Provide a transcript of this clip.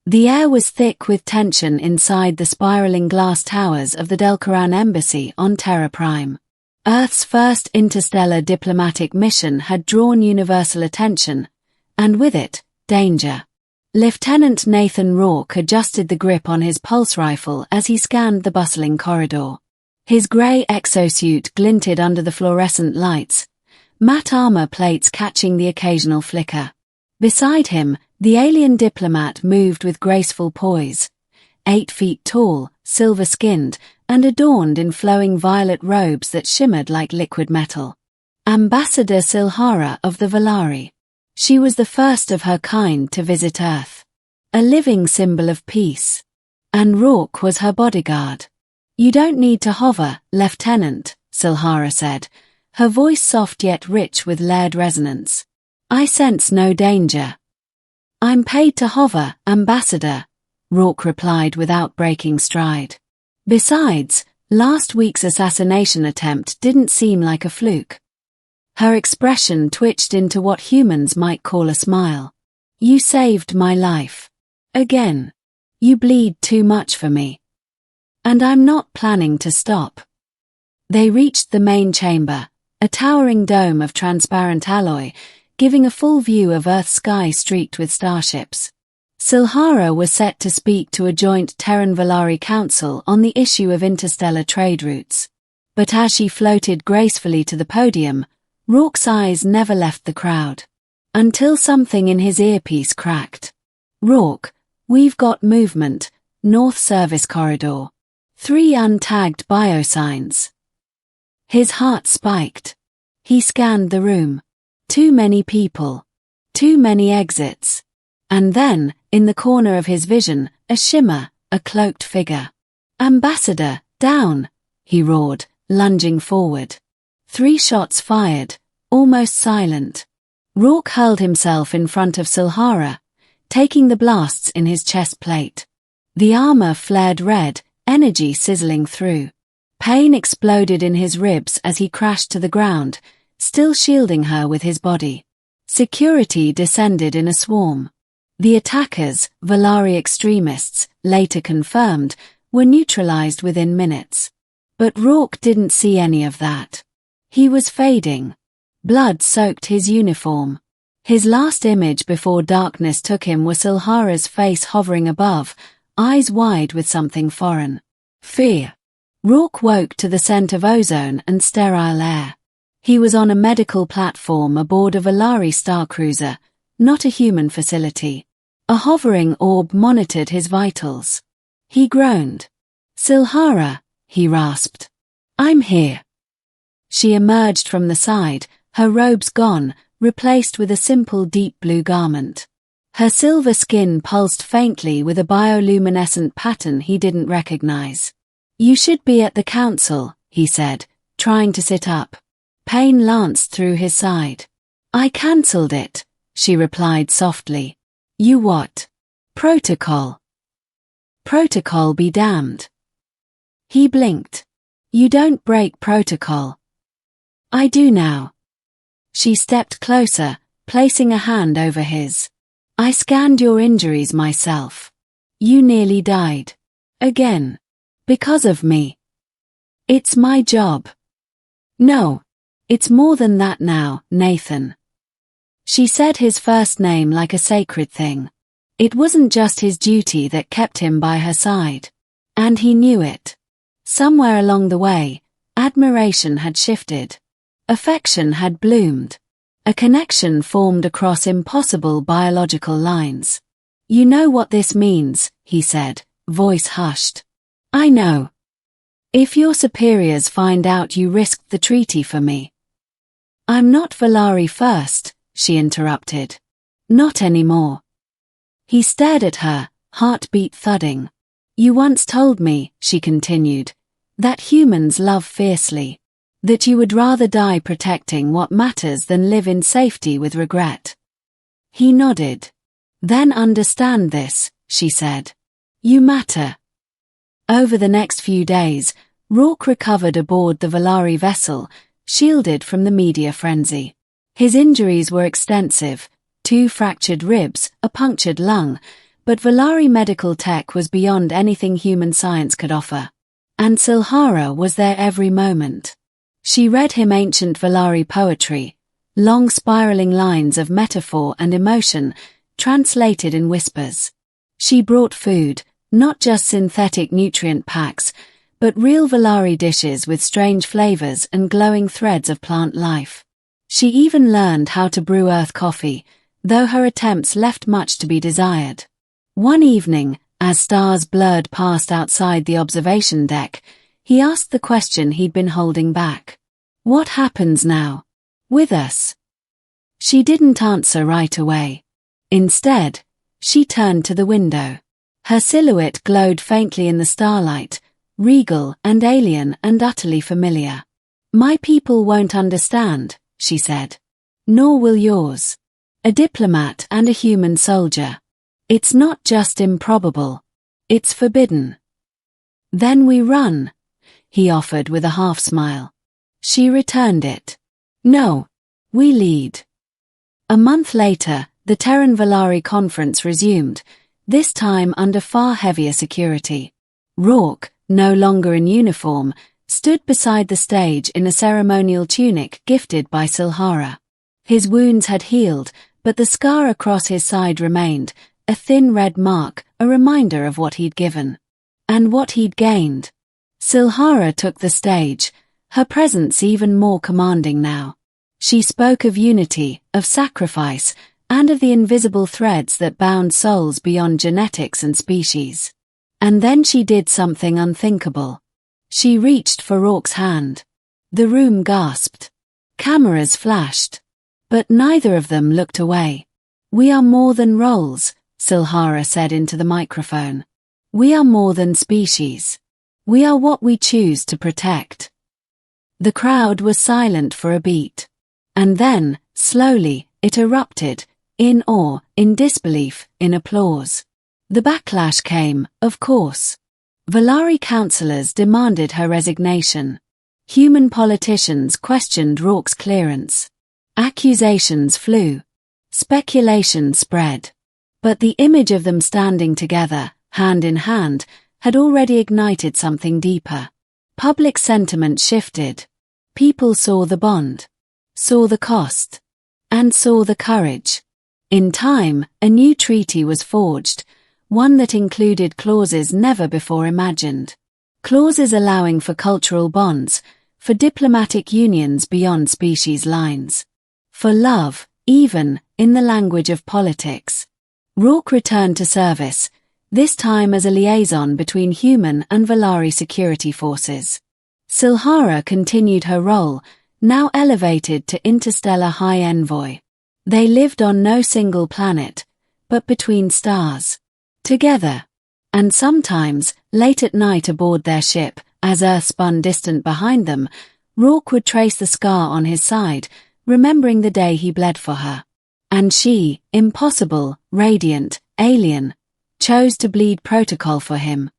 The air was thick with tension inside the spiraling glass towers of the Delcaran embassy on Terra Prime. Earth's first interstellar diplomatic mission had drawn universal attention, and with it, danger. Lieutenant Nathan Rourke adjusted the grip on his pulse rifle as he scanned the bustling corridor. His grey exosuit glinted under the fluorescent lights, matte armor plates catching the occasional flicker. Beside him, the alien diplomat moved with graceful poise. 8 feet tall, silver-skinned, and adorned in flowing violet robes that shimmered like liquid metal. Ambassador Sylhara of the Velari. She was the first of her kind to visit Earth. A living symbol of peace. And Rourke was her bodyguard. "You don't need to hover, Lieutenant," Sylhara said, her voice soft yet rich with layered resonance. "I sense no danger." "I'm paid to hover, Ambassador," Rourke replied without breaking stride. Besides, last week's assassination attempt didn't seem like a fluke. Her expression twitched into what humans might call a smile. "You saved my life. Again. You bleed too much for me. And I'm not planning to stop." They reached the main chamber, a towering dome of transparent alloy, giving a full view of Earth's sky streaked with starships. Sylhara was set to speak to a joint Terran-Velari council on the issue of interstellar trade routes. But as she floated gracefully to the podium, Rourke's eyes never left the crowd. Until something in his earpiece cracked. "Rourke, we've got movement, North Service Corridor. 3 untagged biosigns." His heart spiked. He scanned the room. Too many people. Too many exits. And then, in the corner of his vision, a shimmer, a cloaked figure. "Ambassador, down!" he roared, lunging forward. 3 shots fired, almost silent. Rourke hurled himself in front of Sylhara, taking the blasts in his chest plate. The armor flared red, energy sizzling through. Pain exploded in his ribs as he crashed to the ground, still shielding her with his body. Security descended in a swarm. The attackers, Velari extremists, later confirmed, were neutralized within minutes. But Rourke didn't see any of that. He was fading. Blood soaked his uniform. His last image before darkness took him was Sylhara's face hovering above, eyes wide with something foreign. Fear. Rourke woke to the scent of ozone and sterile air. He was on a medical platform aboard a Velari starcruiser, not a human facility. A hovering orb monitored his vitals. He groaned. "Sylhara," he rasped. "I'm here." She emerged from the side, her robes gone, replaced with a simple deep blue garment. Her silver skin pulsed faintly with a bioluminescent pattern he didn't recognize. "You should be at the council," he said, trying to sit up. Pain lanced through his side. "I cancelled it," she replied softly. "You what?" "Protocol." "Protocol be damned." He blinked. "You don't break protocol." "I do now." She stepped closer, placing a hand over his. "I scanned your injuries myself. You nearly died. Again. Because of me. It's my job." "No. It's more than that now, Nathan." She said his first name like a sacred thing. It wasn't just his duty that kept him by her side. And he knew it. Somewhere along the way, admiration had shifted. Affection had bloomed. A connection formed across impossible biological lines. "You know what this means," he said, voice hushed. "I know. If your superiors find out you risked the treaty for me." "I'm not Velari first," she interrupted. "Not anymore." He stared at her, heartbeat thudding. "You once told me," she continued, "that humans love fiercely. That you would rather die protecting what matters than live in safety with regret." He nodded. "Then understand this," she said. "You matter." Over the next few days, Rourke recovered aboard the Velari vessel, shielded from the media frenzy. His injuries were extensive, 2 fractured ribs, a punctured lung, But Velari medical tech was beyond anything human science could offer. And Sylhara was there every moment. She read him ancient Velari poetry, long spiraling lines of metaphor and emotion, translated in whispers. She brought food, not just synthetic nutrient packs, but real Velari dishes with strange flavors and glowing threads of plant life. She even learned how to brew earth coffee, though her attempts left much to be desired. One evening, as stars blurred past outside the observation deck, he asked the question he'd been holding back. What happens now? With us? She didn't answer right away. Instead, she turned to the window. Her silhouette glowed faintly in the starlight, regal and alien and utterly familiar. My people won't understand, she said. Nor will yours. A diplomat and a human soldier. It's not just improbable. It's forbidden. Then we run, he offered with a half-smile. She returned it. No, we lead. A month later, the Terran Velari conference resumed, this time under far heavier security. Rourke, no longer in uniform, stood beside the stage in a ceremonial tunic gifted by Sylhara. His wounds had healed, but the scar across his side remained, a thin red mark, a reminder of what he'd given. And what he'd gained. Sylhara took the stage, her presence even more commanding now. She spoke of unity, of sacrifice, and of the invisible threads that bound souls beyond genetics and species. And then she did something unthinkable. She reached for Rourke's hand. The room gasped. Cameras flashed. But neither of them looked away. We are more than roles, Sylhara said into the microphone. We are more than species. We are what we choose to protect. The crowd was silent for a beat. And then, slowly, it erupted, in awe, in disbelief, in applause. The backlash came, of course. Velari councillors demanded her resignation. Human politicians questioned Rourke's clearance. Accusations flew. Speculation spread. But the image of them standing together, hand in hand, had already ignited something deeper. Public sentiment shifted. People saw the bond, saw the cost, and saw the courage. In time, a new treaty was forged, one that included clauses never before imagined. Clauses allowing for cultural bonds, for diplomatic unions beyond species lines. For love, even, in the language of politics. Rourke returned to service, this time as a liaison between human and Velari security forces. Sylhara continued her role, now elevated to interstellar high envoy. They lived on no single planet, but between stars. Together. And sometimes, late at night aboard their ship, as Earth spun distant behind them, Rourke would trace the scar on his side, remembering the day he bled for her. And she, impossible, radiant, alien, chose to bleed protocol for him.